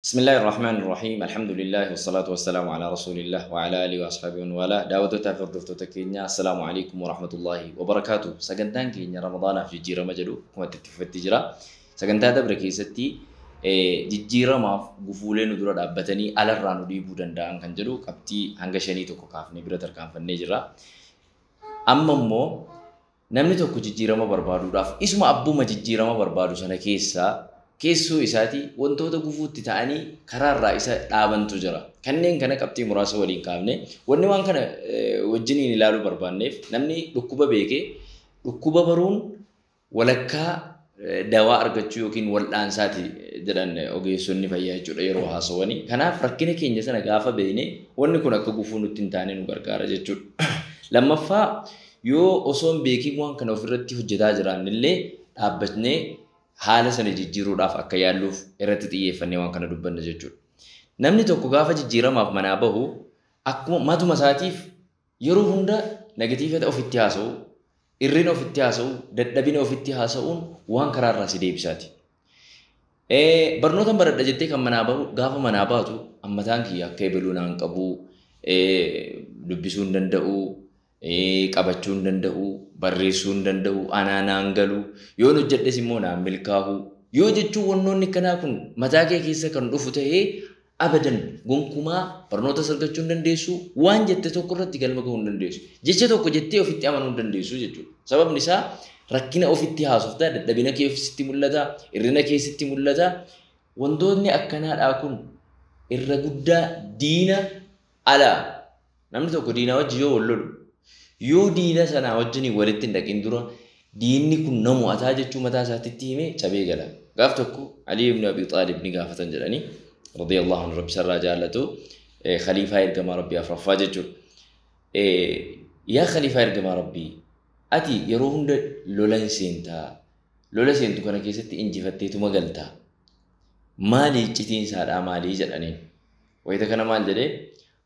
بسم الله الرحمن الرحيم الحمد لله والصلاة والسلام على رسول الله وعلى آله وأصحابه وله دعوة تفرد تكينيا السلام عليكم ورحمة الله وبركاته سجنتان كينيا رمضان في جيرة مجلو كما تتفت تجرا سجنتان دبركي ستي جيرة ما بفولين ودرا دابتني على الرانو دي بودن دان كنجلو كبتي هنگشني تو كافني برتر كان فنجرا أما مو namni tokko jijjiirama barbaaduudhaaf isuma abbuma jijjiirama barbaadu sana keessoo isaati wantoota gufuutti ta'anii karaarraa isa dhaabantu jira. Kanneen kana qabxii muraasa waliin kaafne wanni waan kana wajjiniin ilaaluu barbaanneef namni dhukkuba beekee dhukkuba baruun walakkaa dawaa argachuu yookiin wal'aansaati jedhan ogeessonni fayyaa jechuudha yeroo haasawanii. Kanaaf rakkina keenya sana gaafa beekne wanni kun akka gufuu nutti hin taane nu gargaara jechuudha. Lammaffaa yoo osoon beekiin waan kana ofirratti hojjetaa jiraannillee dhaabbatnee haala sana jijjiiruudhaaf akka yaalluuf irratti xiyyeeffannee waan kana dubbanna jechuudha. Namni tokko gaafa jijjiiramaaf manaa bahu akkuma matuma isaatiif yeroo hunda negatiivota ofitti haasa'u, irrina ofitti haasa'u, dadhabina ofitti haasa'uun waan karaarraa si deebisaati. Barnoota baradha jettee kan manaa bahu gaafa manaa baatu ammataan kiyya akka ebaluu naan qabu, dubbisuu hin danda'u, qabachuu hin danda'u, barreessuu hin danda'u, anaanaan galu, yoo hojjedhes immoo naan milkaa'u. Yoo jechuun wannoonni kanaa kun mataa kee keessa kan dhufu ta'ee abadan gonkumaa barnoota argachuu hin dandeessu, waan jette tokko irratti galma gahuu hin dandeessu. Jecha tokko jettee ofitti amanuu hin dandeessu jechuudha. Sababni isaa rakkina ofitti haasofta, dadhabina kee ofitti mul'ata, irrina kee sitti mul'ata. Wantoonni akkanaadhaa kun irra guddaa diina alaa. Namni tokko diina wajji yoo wal lolu yoo diina sana wajjin walitti hin dhaqin dura diinni kun namu ataa jechuu mataa isaatti hime cabee gala. Gaaf tokko Ali ibn Abi Talib ni gaafatan jedhani radiyallahu anhu rabbi sarraa jaallatu khaliifaa ergamaa rabbii afraffaa jechuudha. Yaa khaliifaa ergamaa rabbii ati yeroo hunda lolan seentaa, lola seentu kana keessatti injifatteetuma galtaa. Maali iccitiin isaadhaa maalii jedhaniin. Wayita kana maal jedhee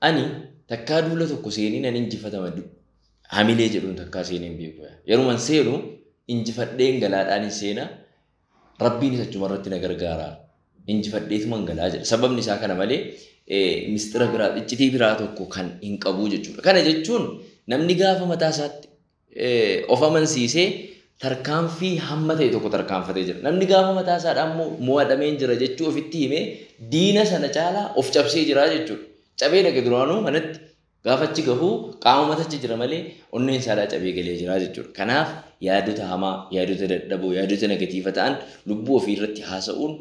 ani takkaa duula tokko seenii nan injifatama hamilee jedhuun takkaa seeneen beeku. Yeruman seenu injifadheen galaadhaan seena rabbiin achuma irratti na gargaara. Injifadheetuman galaa jedha. Sababni isaa kana malee mistira biraa iccitii biraa tokko kan hin qabu jechuudha. Kana jechuun namni gaafa mataa isaatti of amansiisee tarkaanfii hamma ta'e tokko tarkaanfatee jira. Namni gaafa mataa isaadhaan mo'adhameen jira jechuu ofitti himee diina sana caalaa of cabsee jira jechuudha. Cabee dhaqe duraanuu manatti gaafachi gahuu qaama matachi jira malee onneen isaadhaa cabee galee jira jechuudha. Kanaaf yaadota hamaa, yaadota dadhaboo, yaadota negatiiva ta'an lubbuu ofii irratti haasa'uun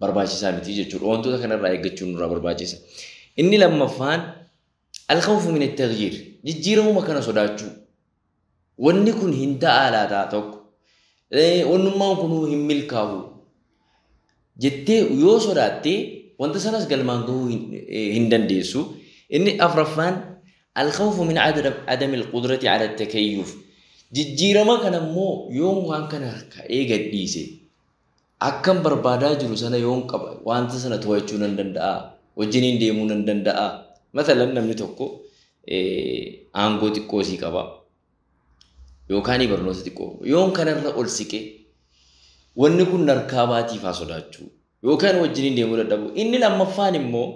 barbaachisaa miti jechuudha. Wantoota kanarraa eeggachuun nurraa barbaachisa. Inni lammaffaan al-khawfu min at-taghyiir. Jijjiiramuma kana sodaachuu. Wanni kun hin ta'a laataa tokko. Wannummaan kun hin milkaa'u. Jettee yoo sodaattee wanta sanas galmaan gahuu hin dandeessu. Inni afraffaan al-khawfu min adam al-qudrati ala at-takayyuf. Jijjiirama kana immoo yoon waan kana ka'ee gadhiise akkam barbaadaa jiru sana yoon qaba wanta sana to'achuu nan danda'a, wajjiniin deemuu nan danda'a. Masalan namni tokko aangoo xiqqoo sii qaba yookaan barnoota xiqqoo yoon kanarra ol siqe wanni kun narkaa baatiif haa sodaachuu yookaan wajjiniin deemuu dadhabu. Inni lammaffaan immoo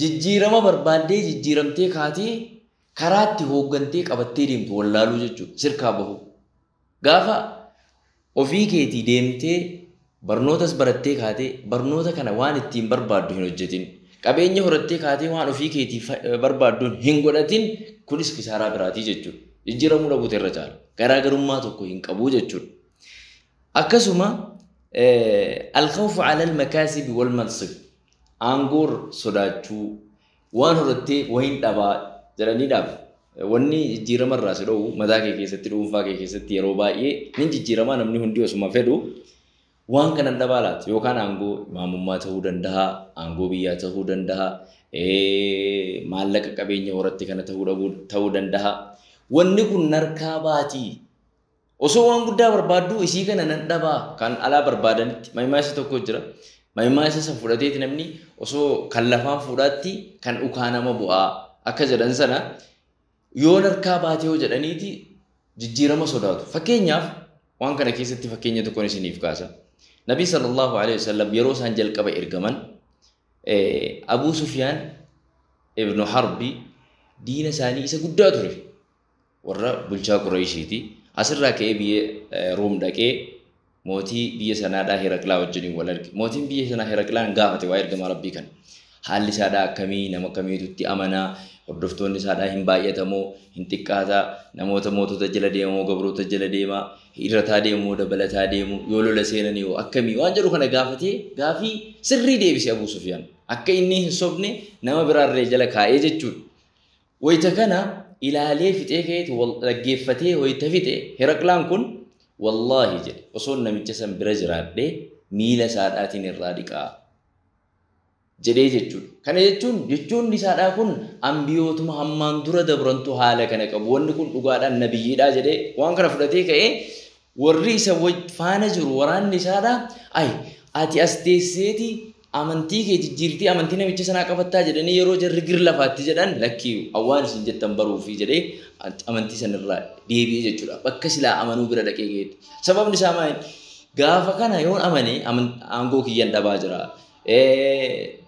jijjiirama barbaaddee jijjiiramtee kaatee karaatti hooggantee qabattee deemtu wallaaluu jechuudha. Sirkaa bahu. Gaafa ofii keetii deemtee barnootas barattee kaatee barnoota kana waan ittiin barbaaddu hin hojjetin. Qabeenya horattee kaatee waan ofii keetii barbaadduun hin godhatin kunis kisaaraa biraatii jechuudha. Jijjiiramuu dhabuutu irra caala. Garaagarummaa tokko hin qabu jechuudha. Akkasuma al-khawfu ala al-makaasib wal mansib. Aangoor sodaachuu waan horattee wayin dhabaa jedhanii dhaaba. Wanni jijjiirama irraa si dhowwu mataa kee keessatti dhuunfaa kee keessatti yeroo baay'ee ni jijjiiramaa namni hundi osuma fedhu waan kanan dhabaa laata yookaan aangoo imaamummaa ta'uu danda'a, aangoo biyyaa ta'uu danda'a, maallaqa qabeenya horatti kana ta'uu danda'a. Wanni kun narkaa baatii. Osoo waan guddaa barbaaddu isii kana nan dhabaa kan alaa barbaadanitti maayimmaasa tokko jira. Maayimmaasa san fudhateeti namni osoo kan lafaan fuudhaatti kan ukaanama bu'aa akka jedhan sana yoo narkaa baatee yoo jedhaniiti jijjiirama sodaatu. Fakkeenyaaf waan kana keessatti fakkeenya tokkoon isiniif kaasa. Nabii sallallahu alaihi wasallam yeroo isaan jalqaba ergaman Abuu Sufyaan ibnu Harbi diina isaanii isa guddaa ture. Warra bulchaa Qurayshiiti. Asirraa ka'ee biyya Room dhaqee mootii biyya sanaadhaa Heraklaa wajjiniin wal arge. Mootiin biyya sanaa Heraklaan gaafate waa ergamaa Rabbii kana. Haalli isaadhaa akkamii, nama akkamiitutti amanaa, hordoftoonni isaadhaa hin baay'atamoo, hin xiqqaataa, namoota mootota jala deemoo, gabroota jala deemaa, hirrataa deemoo, dabalataa deemuu, yoo lola seenanii yoo akkamii waan jedhu kana gaafatee gaafii sirrii deebise Abuu Sufyaan. Akka inni hin sobne nama biraarree jala kaa'ee jechuudha. Wayita kana ilaalee fixee ka'eetu dhaggeeffatee wayita fixe Heraklaan kun wallaahi jedhe osoo namicha san bira jiraadhee miila isaadhaatiin irraa dhiqaa jedhee jechuudha. Kana jechuun isaadhaa kun ambiyootuma hammaan dura dabrantu haala kana qabu. Wanni kun dhugaadhaan nabiyyiidhaa jedhee waan kana fudhatee ka'ee warri isa faana jiru waraanni isaadhaa ati as teesseeti amantii kee jijjiirtii amantii namicha sanaa qabattaa jedhanii yeroo jarri gir lafaatti jedhan lakkii awwaan isin jettan baruufi jedhee amantii sanarraa deebi'ee jechuudha. Bakka silaa amanuu bira dhaqee ga'eetti. Sababni isaa maali? Gaafa kana yoon amane aangoo kiyyan dhabaa jira.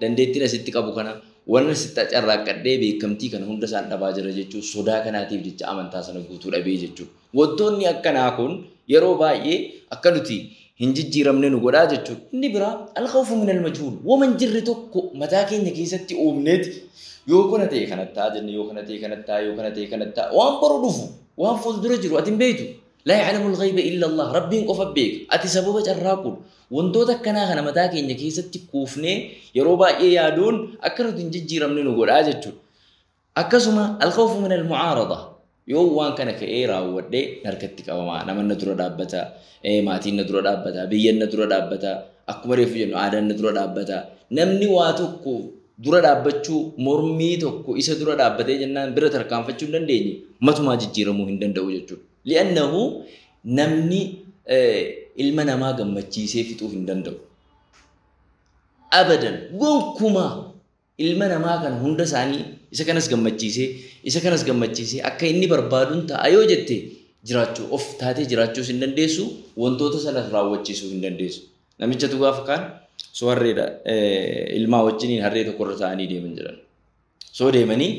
Dandeettiin asitti qabu kana wanna sitti carraaqqadhee beekamtii kana hunda isaan dhabaa jira jechuun sodaa kanaatiif jecha amantaa sana guutuu dhabee jechuudha. Wantoonni akkanaa kun yeroo baay'ee akka nuti hin jijjiiramne nu godhaa jechuudha. Inni biraa al-khawfu min al-majhuul waman jirri tokko mataa keenya keessatti uumneeti yoo kana ta'e kanattaa jenne yoo kana ta'e kanattaa yoo kana ta'e kanattaa waan boru dhufu waan fuuldura jiru ati hin beektu. لا يعلم الغيب إلا الله ربي قف بيك أتي سبب جراكون وانتو تكنا خنا متاكي إنك يستي كوفني يروبا يادون أكنو تنجي رمني نقول أجتشو أكسما الخوف من المعارضة يو وان كان كإيرا ودي نركتك أوما نمن ندرو دابتا ماتين ندرو دابتا بيين ندرو دابتا أكبر يفجن عادن ندرو دابتا نمني واتوكو درو دابتشو مرمي توكو إسا درو دابتا جنان برا تركان فتشو دنديني متما جي رمو هندن دو جتشو لأنه نمني المنا ما قمتشي سيفتو هندندو أبدا قوكما المنا ما كان هندا ساني إذا كانت قمتشي سي أكا إني بربادون تا أيو جتة جراتشو أوف تاتي جراتشو سندندسو وانتو تسالة راوتشيسو هندندسو نمي جتو غافكان سوار ريدا ilma wajjiniin harree tokko irra ta'anii deeman jiran. Soo deemanii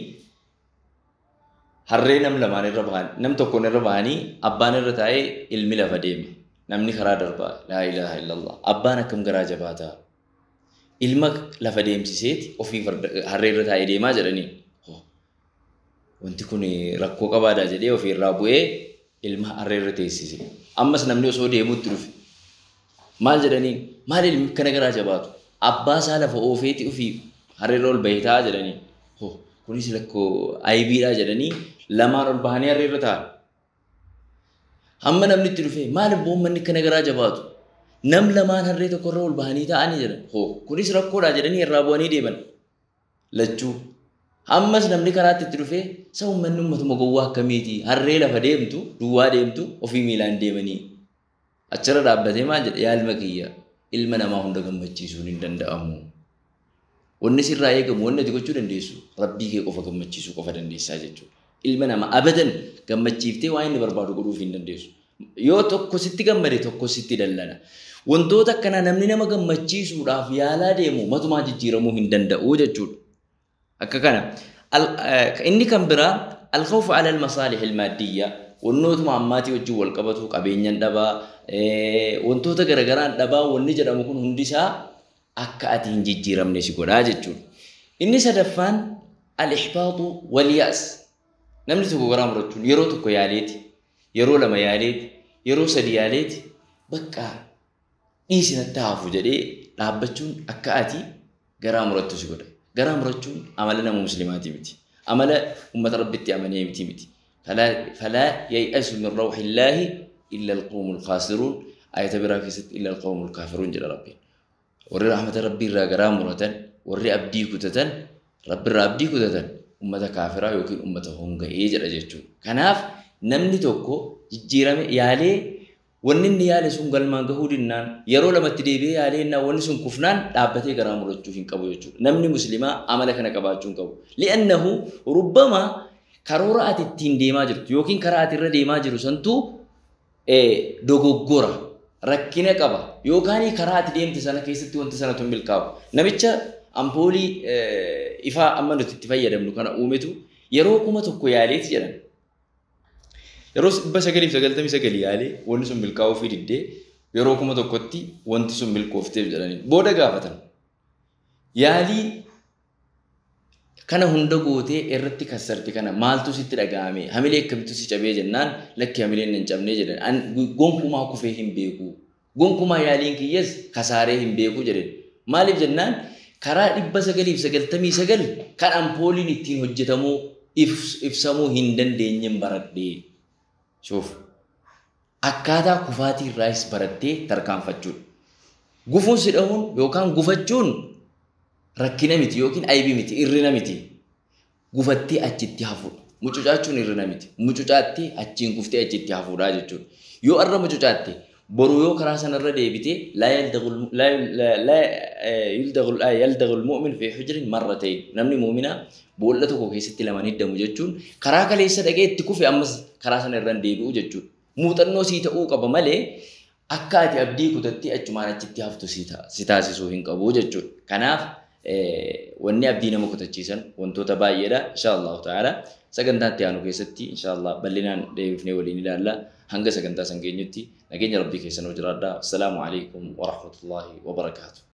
harree nam lamaan irra bahan nam tokkoon irra bahanii abbaan irra taa'ee ilmi lafa deeme. Namni karaa darbaa laa ilaaha illallah. Abbaan akkam garaa jabaataa. Ilma lafa deemsiseeti ofii harree irra taa'ee deemaa jedhanii. Wanti kun rakkoo qabaadaa jedhee ofii irraa bu'ee ilma harree irra teessise. Ammas namni osoo deemuutti dhufe. Maal jedhanii maal ilmi kana garaa jabaatu abbaa isaa lafa oofeeti ofii harreerra ol bahee ta'a jedhanii kunis lakkoo aybiidhaa jedhanii lamaan ol bahanii harreerra ta'a. Hamma namni itti dhufe maal boommanni kana garaa jabaatu nam lamaan harree tokkorra ol bahanii ta'anii jedhan kunis rakkoodhaa jedhanii irraa bu'anii deeman lachuu. Ammas namni karaatti itti dhufe sa uummanni uummatuma gowwaa akkamiiti harree lafa deemtu duwwaa deemtu ofii miilaan deemanii. Achirra dhaabbatee maal jedhe yaa ilma kiyya ilma namaa hunda gammachiisuun hin danda'amu. Wanni sirraa eegamu wanni ati gochuu dandeessu rabbii kee qofa gammachiisuu qofa dandeessaa jechuudha. Ilma namaa abadan gammachiiftee waan inni barbaadu godhuuf hin dandeessu. Yoo tokko sitti gammade tokko sitti dallana. Wantoota akkanaa namni nama gammachiisuudhaaf yaalaa deemu matumaa jijjiiramuu hin danda'u jechuudha. Akka kana inni kan biraa al-khawfu ala al-masaalih al-maaddiyyaa wantootuma ammaatii wajjin wal qabatu qabeenyan dhabaa wantoota garagaraan dhabaa wanni jedhamu kun hundisaa akka ati hin jijjiiramne si godhaa jechuudha. Inni sadaffaan al-ihbaatu wal-yaas. Namni tokko garaa murachuun yeroo tokko yaaleeti, yeroo lama yaaleeti, yeroo sadi yaaleeti bakka dhiisinatti haafu jedhee dhaabbachuun akka ati garaa murattu si godha. Garaa murachuun amala nama muslimaati miti. Amala ummata rabbitti amanee miti. فلا ييأس من روح الله إلا القوم الخاسرون آية برا كيست إلا القوم الكافرون جل ربي وري رحمة ربي را غرام مرتن وري أبدي كتتن ربي را أبدي كتتن أمة كافرة يمكن أمة هونغا يجر أجتشون كناف نمني توكو جيرام يالي ونن يالي سون قلمان قهودنا يرو لما تديبي يالي إننا ونسون كفنان لابتي غرام مرتشوفين كبو يجتشون نمني مسلمة عملك نكباتشون كبو لأنه ربما karoora ati ittiin deemaa jirtu yookiin karaa ati irra deemaa jiru santu dogoggora rakkina qaba yookaan karaa ati deemte sana keessatti wanti sanatu hin milkaa'u. Namicha ampoolii ifaa amma nuti itti fayyadamnu kana uumetu yeroo 1,000 yaaleeti jedhan. Yeroo 999 yaalee wanti sun milkaa'uu fi diddee yeroo 1,000tti wanti sun milkoofteef jedhanii booda gaafatan. Yaalii kana hunda gootee irratti kassarti kana maaltu sitti dhaga'ame hamilee akkamitti si cabee jennaan lakki hamileen hin cabnee jedhan. An gonkumaa kufee hin beeku. Gonkumaa yaaliin kiyyas kasaaree hin beeku jedhan. Maaliif jennaan karaa 999 kan ampooliin ittiin hojjetamuu ibsamuu hin dandeenyen baradhee. Shoof akkaataa kufaatii irraas barattee tarkaanfachuudha. Gufuun si dhahuun yookaan gufachuun rakkina miti yookiin aybii miti irrina miti. Gufattee achitti hafuudha. Mucucaachuun irrina miti. Mucucaattee achiin guftee achitti hafuudha jechuudha. Yoo arra mucucaatte boruu yoo karaa sanarra deebitee laa yaldagul mu'min fi hujrin marratayn. Namni muuminaa boolla tokko keessatti lamaan hiddamu jechuun karaa kaleessa dhaqee itti kufe ammas karaa sana irraan deebi'u jechuudha. Muuxannoo sii ta'uu qaba malee akka ati abdii kutattee achumaan achitti haftu si taasisuu hin qabu jechuudha. Kanaaf wanni abdii nama kutachiisan wantoota baay'eedha. Inshaallah ta'ala sagantaa itti aanu keessatti inshaallah bal'inaan deebifnee waliin ilaalla. Hanga sagantaa san geenyutti nageenya rabbii keessan hojiraadhaa. Assalaamu alaikum wa rahmatullahi wa barakaatuh.